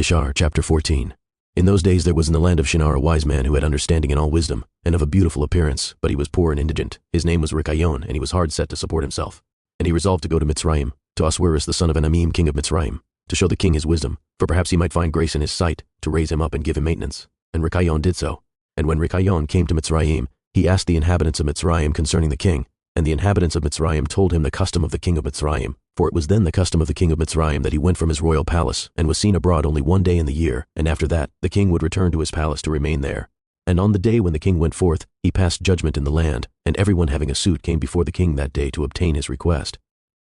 Yashar, chapter 14. In those days there was in the land of Shinar a wise man who had understanding in all wisdom, and of a beautiful appearance, but he was poor and indigent. His name was Rikayon, and he was hard set to support himself. And he resolved to go to Mitzrayim, to Assuerus the son of Anamim, king of Mitzrayim, to show the king his wisdom, for perhaps he might find grace in his sight, to raise him up and give him maintenance. And Rikayon did so. And when Rikayon came to Mitzrayim, he asked the inhabitants of Mitzrayim concerning the king, and the inhabitants of Mitzrayim told him the custom of the king of Mitzrayim. For it was then the custom of the king of Mitzrayim that he went from his royal palace, and was seen abroad only one day in the year, and after that the king would return to his palace to remain there. And on the day when the king went forth, he passed judgment in the land, and everyone having a suit came before the king that day to obtain his request.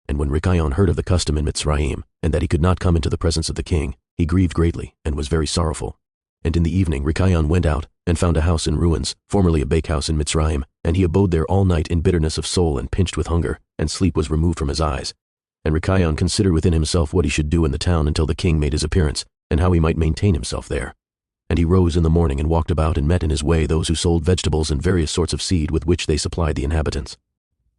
And when Rikayon heard of the custom in Mitzrayim, and that he could not come into the presence of the king, he grieved greatly, and was very sorrowful. And in the evening Rikayon went out, and found a house in ruins, formerly a bakehouse in Mitzrayim, and he abode there all night in bitterness of soul and pinched with hunger, and sleep was removed from his eyes. And Rikayon considered within himself what he should do in the town until the king made his appearance, and how he might maintain himself there. And he rose in the morning and walked about and met in his way those who sold vegetables and various sorts of seed with which they supplied the inhabitants.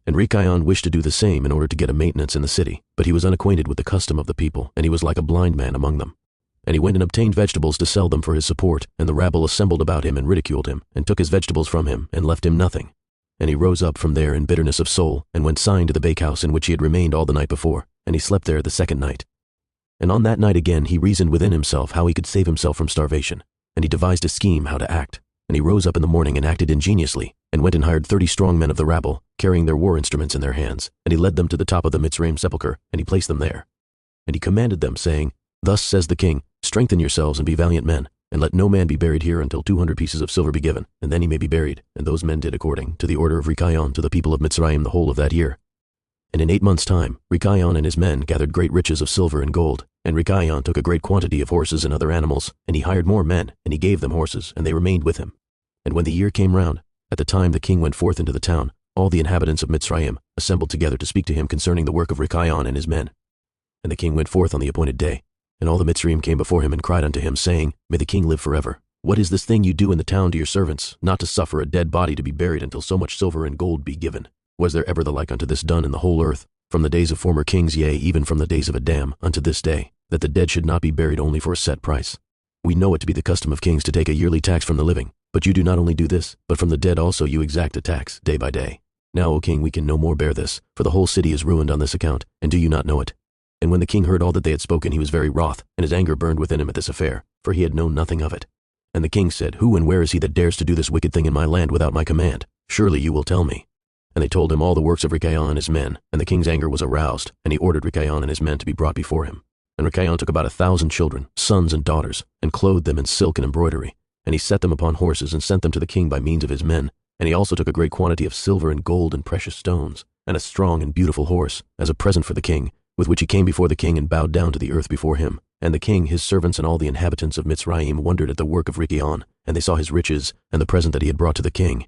And Rikayon wished to do the same in order to get a maintenance in the city, but he was unacquainted with the custom of the people, and he was like a blind man among them. And he went and obtained vegetables to sell them for his support, and the rabble assembled about him and ridiculed him, and took his vegetables from him, and left him nothing. And he rose up from there in bitterness of soul, and went sighing to the bakehouse in which he had remained all the night before, and he slept there the second night. And on that night again he reasoned within himself how he could save himself from starvation, and he devised a scheme how to act. And he rose up in the morning and acted ingeniously, and went and hired 30 strong men of the rabble, carrying their war instruments in their hands, and he led them to the top of the Mitzrayim sepulchre, and he placed them there. And he commanded them, saying, Thus says the king, strengthen yourselves and be valiant men, and let no man be buried here until 200 pieces of silver be given, and then he may be buried. And those men did according to the order of Rikayon to the people of Mitzrayim the whole of that year. And in 8 months' time, Rikayon and his men gathered great riches of silver and gold, and Rikayon took a great quantity of horses and other animals, and he hired more men, and he gave them horses, and they remained with him. And when the year came round, at the time the king went forth into the town, all the inhabitants of Mitzrayim assembled together to speak to him concerning the work of Rikayon and his men. And the king went forth on the appointed day, and all the Mitzrayim came before him and cried unto him, saying, May the king live forever. What is this thing you do in the town to your servants, not to suffer a dead body to be buried until so much silver and gold be given? Was there ever the like unto this done in the whole earth, from the days of former kings, yea, even from the days of Adam, unto this day, that the dead should not be buried only for a set price? We know it to be the custom of kings to take a yearly tax from the living, but you do not only do this, but from the dead also you exact a tax, day by day. Now, O king, we can no more bear this, for the whole city is ruined on this account, and do you not know it? And when the king heard all that they had spoken, he was very wroth, and his anger burned within him at this affair, for he had known nothing of it. And the king said, Who and where is he that dares to do this wicked thing in my land without my command? Surely you will tell me. And they told him all the works of Rikayon and his men, and the king's anger was aroused, and he ordered Rikayon and his men to be brought before him. And Rikayon took about 1,000 children, sons and daughters, and clothed them in silk and embroidery, and he set them upon horses and sent them to the king by means of his men. And he also took a great quantity of silver and gold and precious stones, and a strong and beautiful horse, as a present for the king, with which he came before the king and bowed down to the earth before him. And the king, his servants, and all the inhabitants of Mitzrayim wondered at the work of Rikayon, and they saw his riches, and the present that he had brought to the king.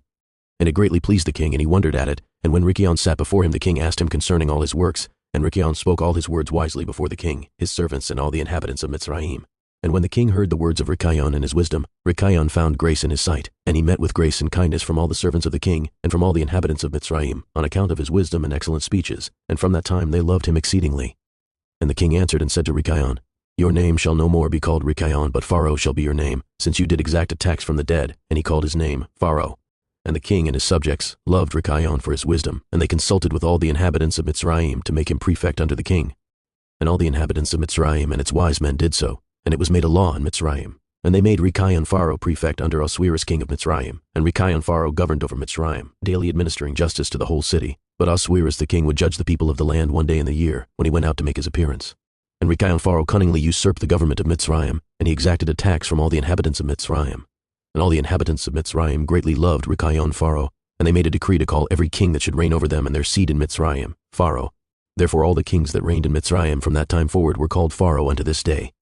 And it greatly pleased the king, and he wondered at it. And when Rikayon sat before him, the king asked him concerning all his works, and Rikayon spoke all his words wisely before the king, his servants, and all the inhabitants of Mitzrayim. And when the king heard the words of Rikayon and his wisdom, Rikayon found grace in his sight, and he met with grace and kindness from all the servants of the king, and from all the inhabitants of Mitzrayim, on account of his wisdom and excellent speeches, and from that time they loved him exceedingly. And the king answered and said to Rikayon, Your name shall no more be called Rikayon, but Pharaoh shall be your name, since you did exact a tax from the dead. And he called his name Pharaoh. And the king and his subjects loved Rikayon for his wisdom, and they consulted with all the inhabitants of Mitzrayim to make him prefect unto the king. And all the inhabitants of Mitzrayim and its wise men did so, and it was made a law in Mitzrayim. And they made Rikayon Pharaoh prefect under Assuerus king of Mitzrayim, and Rikayon Pharaoh governed over Mitzrayim, daily administering justice to the whole city. But Assuerus the king would judge the people of the land one day in the year, when he went out to make his appearance. And Rikayon Pharaoh cunningly usurped the government of Mitzrayim, and he exacted a tax from all the inhabitants of Mitzrayim. And all the inhabitants of Mitzrayim greatly loved Rikayon Pharaoh, and they made a decree to call every king that should reign over them and their seed in Mitzrayim, Pharaoh. Therefore all the kings that reigned in Mitzrayim from that time forward were called Pharaoh unto this day.